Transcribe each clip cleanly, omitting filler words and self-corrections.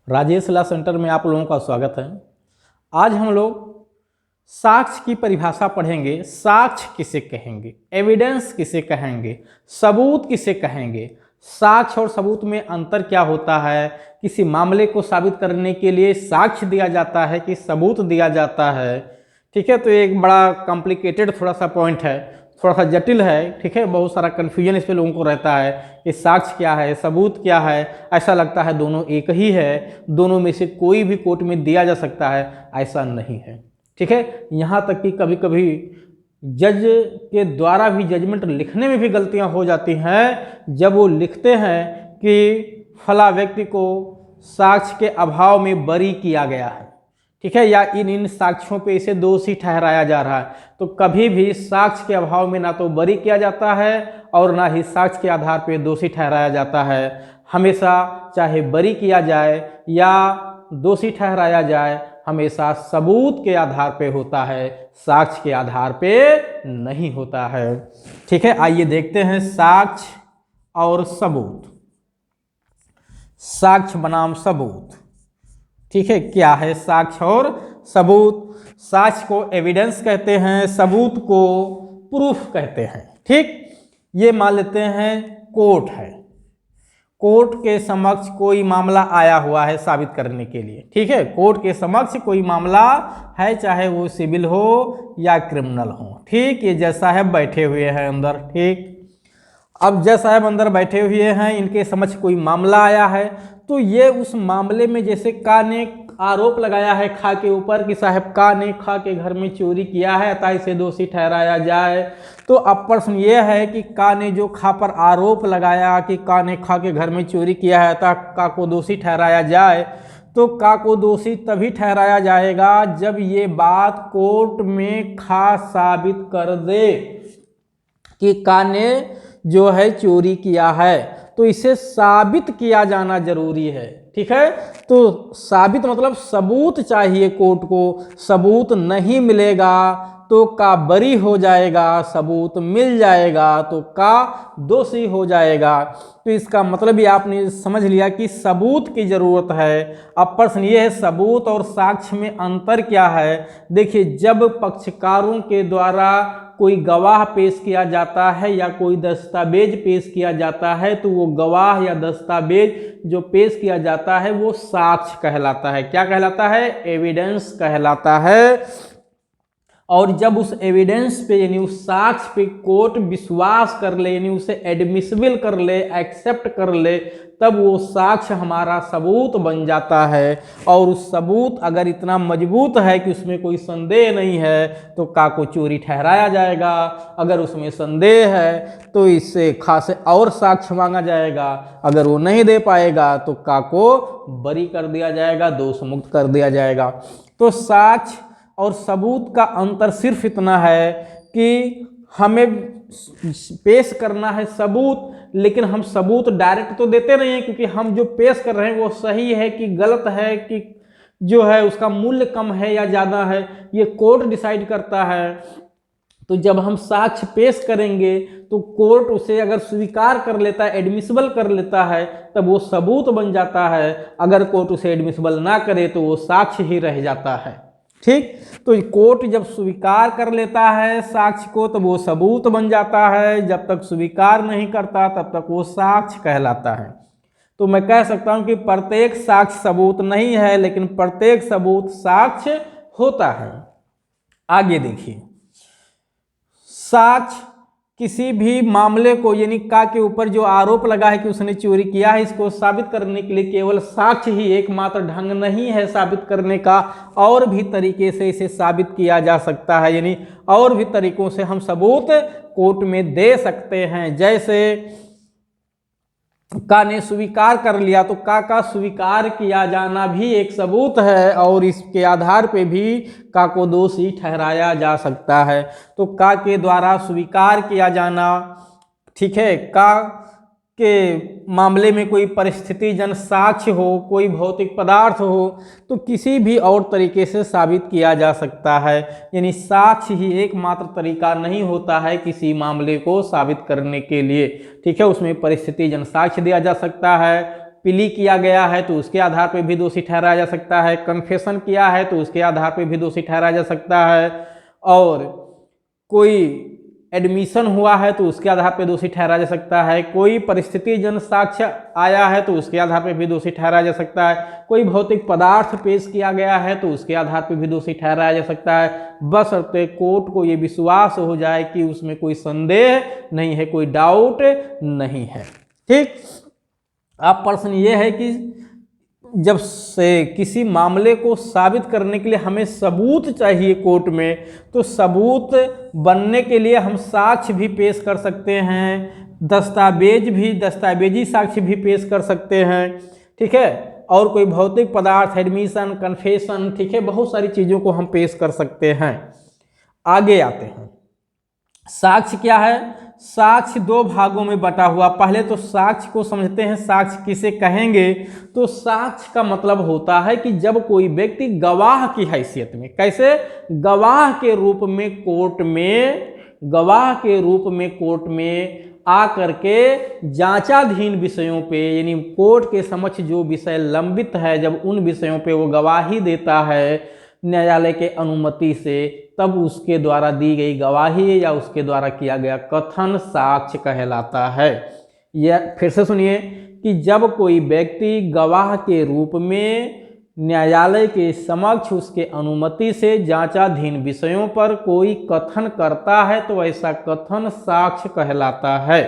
Rajesh law centre में आप लोगों का स्वागत है। आज हम लोग साक्ष्य की परिभाषा पढ़ेंगे। साक्ष्य किसे कहेंगे, एविडेंस किसे कहेंगे, सबूत किसे कहेंगे, साक्ष्य और सबूत में अंतर क्या होता है, किसी मामले को साबित करने के लिए साक्ष्य दिया जाता है कि सबूत दिया जाता है। ठीक है, तो एक बड़ा कॉम्प्लिकेटेड थोड़ा सा पॉइंट है, थोड़ा सा जटिल है। ठीक है, बहुत सारा कन्फ्यूजन इस पे लोगों को रहता है कि साक्ष्य क्या है, सबूत क्या है। ऐसा लगता है दोनों एक ही है, दोनों में से कोई भी कोर्ट में दिया जा सकता है, ऐसा नहीं है। ठीक है, यहाँ तक कि कभी कभी जज के द्वारा भी जजमेंट लिखने में भी गलतियाँ हो जाती हैं जब वो लिखते हैं कि फला व्यक्ति को साक्ष्य के अभाव में बरी किया गया है। ठीक है, या इन साक्ष्यों पे इसे दोषी ठहराया जा रहा है। तो कभी भी साक्ष्य के अभाव में ना तो बरी किया जाता है और ना ही साक्ष्य के आधार पे दोषी ठहराया जाता है। हमेशा चाहे बरी किया जाए या दोषी ठहराया जाए, हमेशा सबूत के आधार पे होता है, साक्ष्य के आधार पे नहीं होता है। ठीक है, आइए देखते हैं साक्ष्य और सबूत। साक्ष्य बनाम सबूत। ठीक है, क्या है साक्ष्य और सबूत? साक्ष्य को एविडेंस कहते हैं, सबूत को प्रूफ कहते हैं। ठीक, ये मान लेते हैं कोर्ट है, कोर्ट के समक्ष कोई मामला आया हुआ है साबित करने के लिए। ठीक है, कोर्ट के समक्ष कोई मामला है, चाहे वो सिविल हो या क्रिमिनल हो। ठीक, ये जज साहब बैठे हुए हैं अंदर। ठीक, अब जज साहब अंदर बैठे हुए हैं, इनके समक्ष कोई मामला आया है, तो ये उस मामले में जैसे का ने आरोप लगाया है खा के ऊपर कि साहब का ने खा के घर में चोरी किया है, अतः इसे दोषी ठहराया जाए। तो अब प्रश्न ये है कि का ने जो खा पर आरोप लगाया कि का ने खा के घर में चोरी किया है, अतः का को दोषी ठहराया जाए। तो का को दोषी तभी ठहराया जाएगा जब ये बात कोर्ट में खा साबित कर दे कि का ने जो है चोरी किया है। तो इसे साबित किया जाना जरूरी है। ठीक है, तो साबित मतलब सबूत चाहिए कोर्ट को। सबूत नहीं मिलेगा तो का बरी हो जाएगा, सबूत मिल जाएगा तो का दोषी हो जाएगा। तो इसका मतलब ही आपने समझ लिया कि सबूत की जरूरत है। अब प्रश्न ये है सबूत और साक्ष्य में अंतर क्या है। देखिए, जब पक्षकारों के द्वारा कोई गवाह पेश किया जाता है या कोई दस्तावेज पेश किया जाता है, तो वो गवाह या दस्तावेज जो पेश किया जाता है वो साक्ष्य कहलाता है। क्या कहलाता है? एविडेंस कहलाता है। और जब उस एविडेंस पे यानी उस साक्ष्य पे कोर्ट विश्वास कर ले, यानी उसे एडमिसिबल कर ले, एक्सेप्ट कर ले, तब वो साक्ष्य हमारा सबूत बन जाता है। और उस सबूत अगर इतना मजबूत है कि उसमें कोई संदेह नहीं है तो का को चोरी ठहराया जाएगा। अगर उसमें संदेह है तो इससे खासे और साक्ष्य मांगा जाएगा। अगर वो नहीं दे पाएगा तो का को बरी कर दिया जाएगा, दोष मुक्त कर दिया जाएगा। तो साक्ष्य और सबूत का अंतर सिर्फ इतना है कि हमें पेश करना है सबूत, लेकिन हम सबूत डायरेक्ट तो देते नहीं हैं, क्योंकि हम जो पेश कर रहे हैं वो सही है कि गलत है, कि जो है उसका मूल्य कम है या ज़्यादा है, ये कोर्ट डिसाइड करता है। तो जब हम साक्ष्य पेश करेंगे तो कोर्ट उसे अगर स्वीकार कर लेता है, एडमिसिबल कर लेता है, तब वो सबूत बन जाता है। अगर कोर्ट उसे एडमिसिबल ना करे तो वो साक्ष्य ही रह जाता है। ठीक, तो कोर्ट जब स्वीकार कर लेता है साक्ष्य को तो वो सबूत बन जाता है। जब तक स्वीकार नहीं करता तब तक वो साक्ष्य कहलाता है। तो मैं कह सकता हूं कि प्रत्येक साक्ष्य सबूत नहीं है, लेकिन प्रत्येक सबूत साक्ष्य होता है। आगे देखिए, साक्ष्य किसी भी मामले को यानी का के ऊपर जो आरोप लगा है कि उसने चोरी किया है, इसको साबित करने के लिए केवल साक्ष्य ही एकमात्र ढंग नहीं है साबित करने का। और भी तरीके से इसे साबित किया जा सकता है, यानी और भी तरीकों से हम सबूत कोर्ट में दे सकते हैं। जैसे का ने स्वीकार कर लिया तो का स्वीकार किया जाना भी एक सबूत है, और इसके आधार पे भी का को दोषी ठहराया जा सकता है। तो का के द्वारा स्वीकार किया जाना, ठीक है, का के मामले में कोई परिस्थिति जन साक्ष्य हो, कोई भौतिक पदार्थ हो, तो किसी भी और तरीके से साबित किया जा सकता है। यानी साक्ष्य ही एकमात्र तरीका नहीं होता है किसी मामले को साबित करने के लिए। ठीक है, उसमें परिस्थिति जन साक्ष्य दिया जा सकता है, प्ली किया गया है तो उसके आधार पर भी दोषी ठहराया जा सकता है, कन्फेशन किया है तो उसके आधार पर भी दोषी ठहराया जा सकता है, और कोई एडमिशन हुआ है तो उसके आधार पर दोषी ठहराया जा सकता है, कोई परिस्थिति जन साक्ष्य आया है तो उसके आधार पर भी दोषी ठहराया जा सकता है, कोई भौतिक पदार्थ पेश किया गया है तो उसके आधार पर भी दोषी ठहराया जा सकता है, बशर्ते कोर्ट को ये विश्वास हो जाए कि उसमें कोई संदेह नहीं है, कोई डाउट नहीं है। ठीक, अब प्रश्न ये है कि जब से किसी मामले को साबित करने के लिए हमें सबूत चाहिए कोर्ट में, तो सबूत बनने के लिए हम साक्ष्य भी पेश कर सकते हैं, दस्तावेजी साक्ष्य भी पेश कर सकते हैं। ठीक है, और कोई भौतिक पदार्थ, एडमिशन, कन्फेशन, ठीक है, बहुत सारी चीज़ों को हम पेश कर सकते हैं। आगे आते हैं, साक्ष्य क्या है? साक्ष्य दो भागों में बटा हुआ। पहले तो साक्ष्य को समझते हैं, साक्ष्य किसे कहेंगे? तो साक्ष्य का मतलब होता है कि जब कोई व्यक्ति गवाह की हैसियत में, कैसे? गवाह के रूप में कोर्ट में आकर के जांचाधीन विषयों पे, यानी कोर्ट के समक्ष जो विषय लंबित है, जब उन विषयों पे वो गवाही देता है न्यायालय के अनुमति से, तब उसके द्वारा दी गई गवाही या उसके द्वारा किया गया कथन साक्ष्य कहलाता है। यह फिर से सुनिए कि जब कोई व्यक्ति गवाह के रूप में न्यायालय के समक्ष उसके अनुमति से जांचाधीन विषयों पर कोई कथन करता है तो ऐसा कथन साक्ष्य कहलाता है।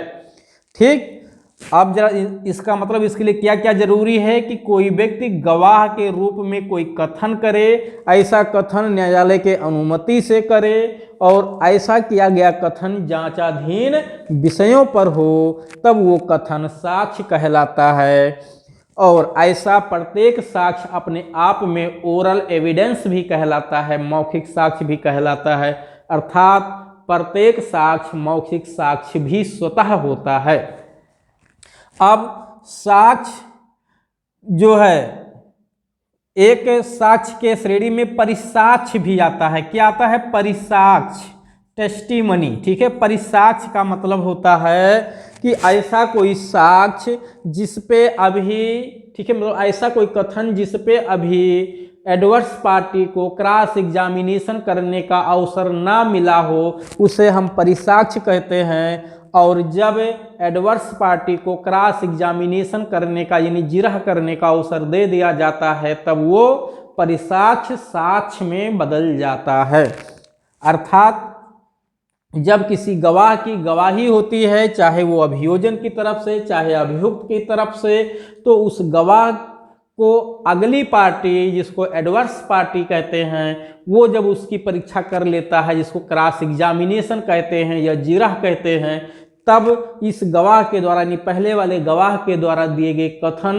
ठीक, अब जरा इसका मतलब इसके लिए क्या क्या जरूरी है कि कोई व्यक्ति गवाह के रूप में कोई कथन करे, ऐसा कथन न्यायालय के अनुमति से करे, और ऐसा किया गया कथन जांचाधीन विषयों पर हो, तब वो कथन साक्ष्य कहलाता है। और ऐसा प्रत्येक साक्ष्य अपने आप में ओरल एविडेंस भी कहलाता है, मौखिक साक्ष्य भी कहलाता है, अर्थात प्रत्येक साक्ष्य मौखिक साक्ष्य भी स्वतः होता है। अब साक्ष्य जो है, एक साक्ष्य के श्रेणी में परिसाक्ष्य भी आता है। क्या आता है? परिसाक्ष्य, टेस्टिमनी। ठीक है, परिसाक्ष्य का मतलब होता है कि ऐसा कोई साक्ष्य जिसपे अभी, ठीक है, मतलब ऐसा कोई कथन जिसपे अभी एडवर्स पार्टी को क्रॉस एग्जामिनेशन करने का अवसर ना मिला हो, उसे हम परिसाक्ष्य कहते हैं। और जब एडवर्स पार्टी को क्रॉस एग्जामिनेशन करने का, यानी जिरह करने का अवसर दे दिया जाता है, तब वो परिसाक्ष्य साक्ष्य में बदल जाता है। अर्थात जब किसी गवाह की गवाही होती है, चाहे वो अभियोजन की तरफ से चाहे अभियुक्त की तरफ से, तो उस गवाह को अगली पार्टी, जिसको एडवर्स पार्टी कहते हैं, वो जब उसकी परीक्षा कर लेता है, जिसको क्रॉस एग्जामिनेशन कहते हैं या जिरह कहते हैं, तब इस गवाह के द्वारा, यानी पहले वाले गवाह के द्वारा दिए गए कथन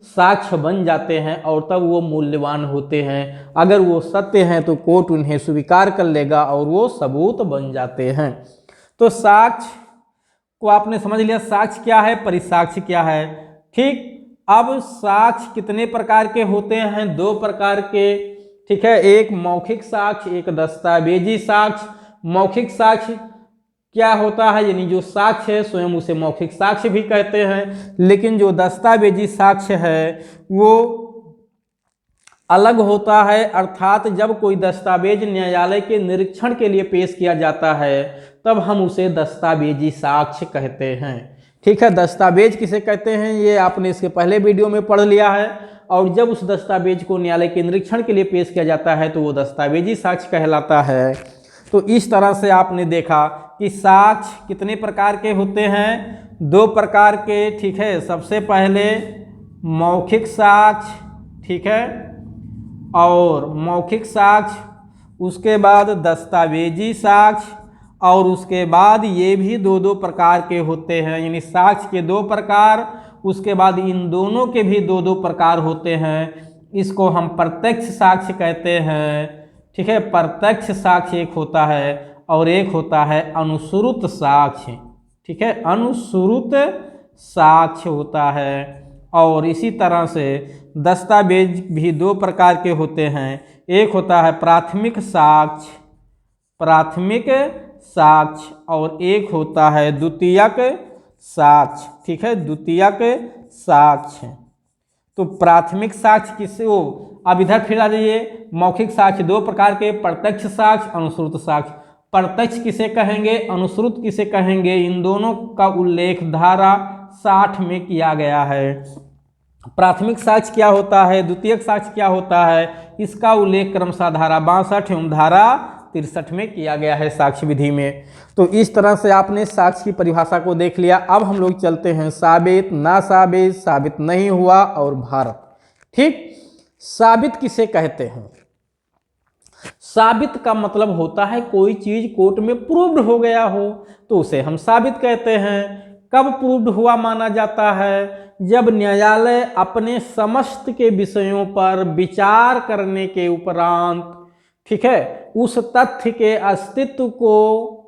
साक्ष्य बन जाते हैं और तब वो मूल्यवान होते हैं। अगर वो सत्य हैं तो कोर्ट उन्हें स्वीकार कर लेगा और वो सबूत बन जाते हैं। तो साक्ष्य को आपने समझ लिया, साक्ष्य क्या है, परिसाक्ष्य क्या है। ठीक, अब साक्ष्य कितने प्रकार के होते हैं? दो प्रकार के। ठीक है, एक मौखिक साक्ष्य, एक दस्तावेजी साक्ष्य। मौखिक साक्ष्य क्या होता है, यानी जो साक्ष्य है स्वयं उसे मौखिक साक्ष्य भी कहते हैं, लेकिन जो दस्तावेजी साक्ष्य है वो अलग होता है। अर्थात जब कोई दस्तावेज न्यायालय के निरीक्षण के लिए पेश किया जाता है, तब हम उसे दस्तावेजी साक्ष्य कहते हैं। ठीक है, दस्तावेज किसे कहते हैं ये आपने इसके पहले वीडियो में पढ़ लिया है। और जब उस दस्तावेज को न्यायालय के निरीक्षण के लिए पेश किया जाता है तो वो दस्तावेजी साक्ष्य कहलाता है। तो इस तरह से आपने देखा कि साक्ष्य कितने प्रकार के होते हैं? दो प्रकार के। ठीक है, सबसे पहले मौखिक साक्ष्य, ठीक है, और मौखिक साक्ष्य, उसके बाद दस्तावेजी साक्ष्य, और उसके बाद ये भी दो प्रकार के होते हैं, यानी साक्ष्य के दो प्रकार, उसके बाद इन दोनों के भी दो प्रकार होते हैं। इसको हम प्रत्यक्ष साक्ष्य कहते हैं। ठीक है, प्रत्यक्ष साक्ष्य एक होता है और एक होता है अनुश्रुत साक्ष्य। ठीक है, अनुश्रुत साक्ष्य होता है। और इसी तरह से दस्तावेज भी दो प्रकार के होते हैं। एक होता है प्राथमिक साक्ष्य, और एक होता है द्वितीयक साक्ष्य। ठीक है, द्वितीयक साक्ष्य। तो प्राथमिक साक्ष्य किसे हो, अब इधर फिर आ जाइए। मौखिक साक्ष्य दो प्रकार के, प्रत्यक्ष साक्ष्य, अनुश्रुत साक्ष्य। प्रत्यक्ष किसे कहेंगे, अनुश्रुत किसे कहेंगे, इन दोनों का उल्लेख धारा 60 में किया गया है। प्राथमिक साक्ष्य क्या होता है, द्वितीयक साक्ष्य क्या होता है, इसका उल्लेख क्रमशः धारा 62 एवं धारा 63 में किया गया है साक्ष्य विधि में। तो इस तरह से आपने साक्ष्य की परिभाषा को देख लिया। अब हम लोग चलते हैं साबित, ना साबित, साबित नहीं हुआ और भारत। ठीक, साबित किसे कहते हैं? साबित का मतलब होता है कोई चीज कोर्ट में प्रूव्ड हो गया हो तो उसे हम साबित कहते हैं। कब प्रूव्ड हुआ माना जाता है? जब न्यायालय अपने समस्त के विषयों पर विचार करने के उपरांत, ठीक है, उस तथ्य के अस्तित्व को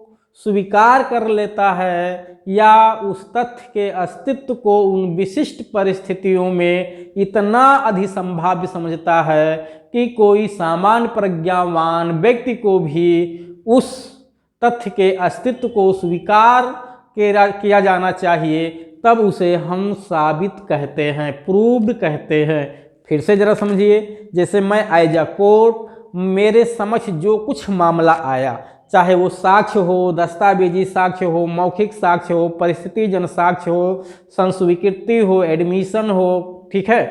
स्वीकार कर लेता है या उस तथ्य के अस्तित्व को उन विशिष्ट परिस्थितियों में इतना अधिसंभाव्य समझता है कि कोई सामान्य प्रज्ञावान व्यक्ति को भी उस तथ्य के अस्तित्व को स्वीकार किया जाना चाहिए, तब उसे हम साबित कहते हैं, प्रूव्ड कहते हैं। फिर से जरा समझिए, जैसे मैं एज अ कोर्ट मेरे समक्ष जो कुछ मामला आया, चाहे वो साक्ष्य हो, दस्तावेजी साक्ष्य हो, मौखिक साक्ष्य हो, परिस्थिति जन साक्ष्य हो, संस्वीकृति हो, एडमिशन हो, ठीक है,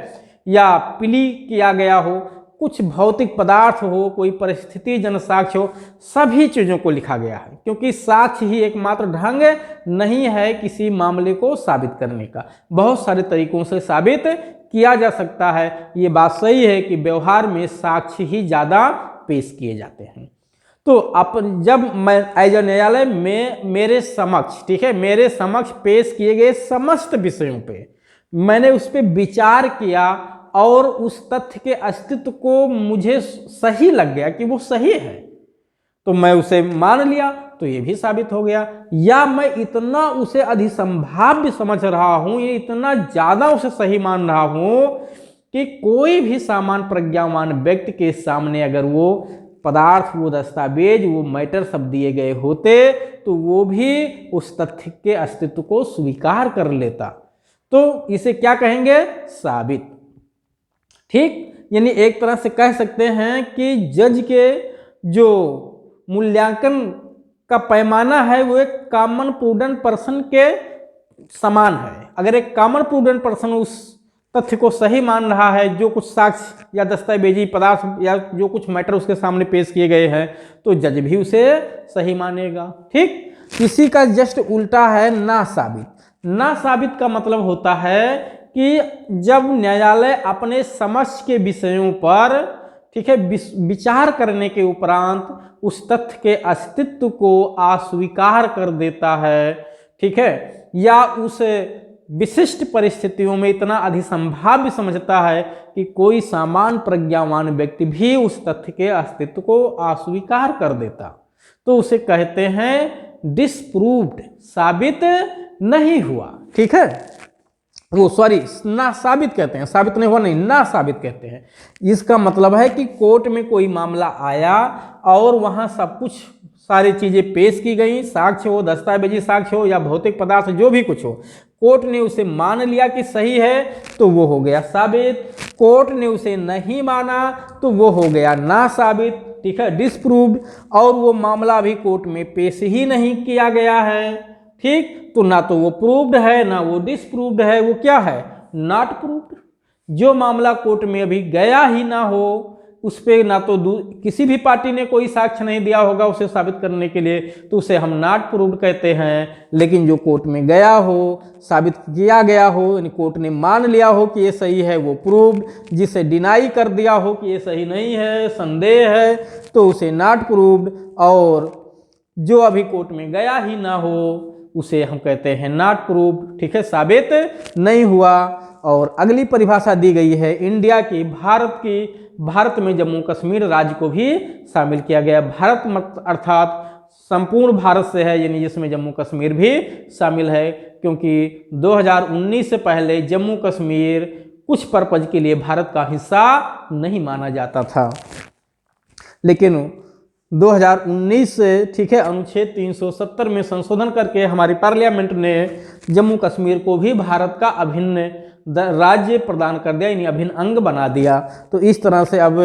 या प्ली किया गया हो, कुछ भौतिक पदार्थ हो, कोई परिस्थिति जन साक्ष्य हो, सभी चीज़ों को लिखा गया है। क्योंकि साक्ष्य ही एकमात्र ढंग नहीं है किसी मामले को साबित करने का, बहुत सारे तरीकों से साबित किया जा सकता है। ये बात सही है कि व्यवहार में साक्ष्य ही ज़्यादा पेश किए जाते हैं। तो जब मैं एज न्यायालय में मेरे समक्ष, ठीक है, मेरे समक्ष पेश किए गए समस्त विषयों पे मैंने उस पर विचार किया और उस तथ्य के अस्तित्व को मुझे सही लग गया कि वो सही है, तो मैं उसे मान लिया, तो ये भी साबित हो गया। या मैं इतना उसे अधिसंभाव्य समझ रहा हूं, ये इतना ज्यादा उसे सही मान रहा हूं कि कोई भी सामान्य प्रज्ञावान व्यक्ति के सामने अगर वो पदार्थ, वो दस्तावेज, वो मैटर सब दिए गए होते तो वो भी उस तथ्य के अस्तित्व को स्वीकार कर लेता। तो इसे क्या कहेंगे? साबित। ठीक, यानी एक तरह से कह सकते हैं कि जज के जो मूल्यांकन का पैमाना है वो एक कॉमन प्रूडेंट पर्सन के समान है। अगर एक कॉमन प्रूडेंट पर्सन उस तथ्य को सही मान रहा है, जो कुछ साक्ष्य या दस्तावेजी पदार्थ या जो कुछ मैटर उसके सामने पेश किए गए हैं, तो जज भी उसे सही मानेगा। ठीक, किसी का जस्ट उल्टा है ना साबित। ना साबित का मतलब होता है कि जब न्यायालय अपने समझ के विषयों पर, ठीक है, विचार करने के उपरांत उस तथ्य के अस्तित्व को अस्वीकार कर देता है, ठीक है, या उस विशिष्ट परिस्थितियों में इतना अधिसंभाव्य समझता है कि कोई सामान्य प्रज्ञावान व्यक्ति भी उस तथ्य के अस्तित्व को अस्वीकार कर देता, तो उसे कहते हैं डिसप्रूव्ड, साबित नहीं हुआ। ठीक है, वो सॉरी ना साबित कहते हैं, साबित नहीं हुआ नहीं, ना साबित कहते हैं। इसका मतलब है कि कोर्ट में कोई मामला आया और वहां सब कुछ सारी चीजें पेश की गई, साक्ष्य हो, दस्तावेजी साक्ष्य हो या भौतिक पदार्थ जो भी कुछ हो, कोर्ट ने उसे मान लिया कि सही है तो वो हो गया साबित। कोर्ट ने उसे नहीं माना तो वो हो गया ना साबित, ठीक है, डिसप्रूव्ड। और वो मामला भी कोर्ट में पेश ही नहीं किया गया है, ठीक, तो ना तो वो प्रूव्ड है ना वो डिसप्रूव्ड है, वो क्या है? Not proved. जो मामला कोर्ट में अभी गया ही ना हो, उस पर ना तो किसी भी पार्टी ने कोई साक्ष्य नहीं दिया होगा उसे साबित करने के लिए, तो उसे हम नॉट प्रूव्ड कहते हैं। लेकिन जो कोर्ट में गया हो, साबित किया गया हो, यानी कोर्ट ने मान लिया हो कि ये सही है, वो प्रूव्ड। जिसे डिनाई कर दिया हो कि ये सही नहीं है, संदेह है, तो उसे नॉट प्रूव्ड। और जो अभी कोर्ट में गया ही ना हो उसे हम कहते हैं नॉट प्रूव्ड, ठीक है, साबित नहीं हुआ। और अगली परिभाषा दी गई है इंडिया की, भारत की। भारत में जम्मू कश्मीर राज्य को भी शामिल किया गया। भारत मत अर्थात संपूर्ण भारत से है, यानी जिसमें जम्मू कश्मीर भी शामिल है, क्योंकि 2019 से पहले जम्मू कश्मीर कुछ पर्पज के लिए भारत का हिस्सा नहीं माना जाता था। लेकिन 2019 से, ठीक है, अनुच्छेद 370 में संशोधन करके हमारी पार्लियामेंट ने जम्मू कश्मीर को भी भारत का अभिन्न राज्य प्रदान कर दिया, यानी अभिन्न अंग बना दिया। तो इस तरह से अब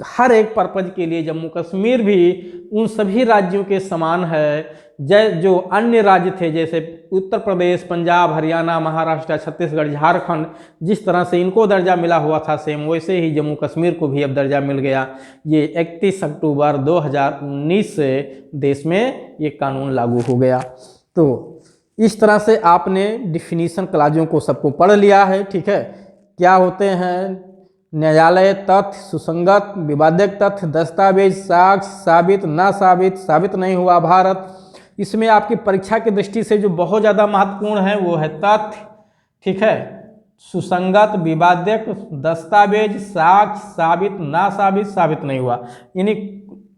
हर एक पर्पज के लिए जम्मू कश्मीर भी उन सभी राज्यों के समान है जो अन्य राज्य थे, जैसे उत्तर प्रदेश, पंजाब, हरियाणा, महाराष्ट्र, छत्तीसगढ़, झारखंड, जिस तरह से इनको दर्जा मिला हुआ था सेम वैसे ही जम्मू कश्मीर को भी अब दर्जा मिल गया। ये 31 अक्टूबर 2019 से देश में ये कानून लागू हो गया। तो इस तरह से आपने डिफिनीशन क्लाजों को सबको पढ़ लिया है। ठीक है, क्या होते हैं न्यायालय, तथ्य, सुसंगत, विवादक तथ्य, दस्तावेज, साक्ष्य, साबित, ना साबित, साबित नहीं हुआ भारत। इसमें आपकी परीक्षा की दृष्टि से जो बहुत ज़्यादा महत्वपूर्ण है वो है तथ्य। ठीक है, सुसंगत, विवादक, दस्तावेज, साक्ष्य, साबित, ना साबित, साबित नहीं हुआ। यानी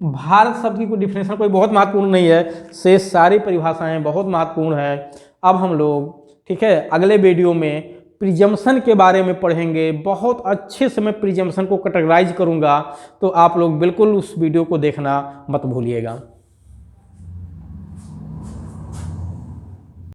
भारत शब्द की कोई डिफिनेशन कोई बहुत महत्वपूर्ण नहीं है, से सारी परिभाषाएं बहुत महत्वपूर्ण है। अब हम लोग ठीक है अगले वीडियो में प्रिजम्पशन के बारे में पढ़ेंगे। बहुत अच्छे से मैं प्रिजम्पशन को कैटेगराइज करूंगा, तो आप लोग बिल्कुल उस वीडियो को देखना मत भूलिएगा।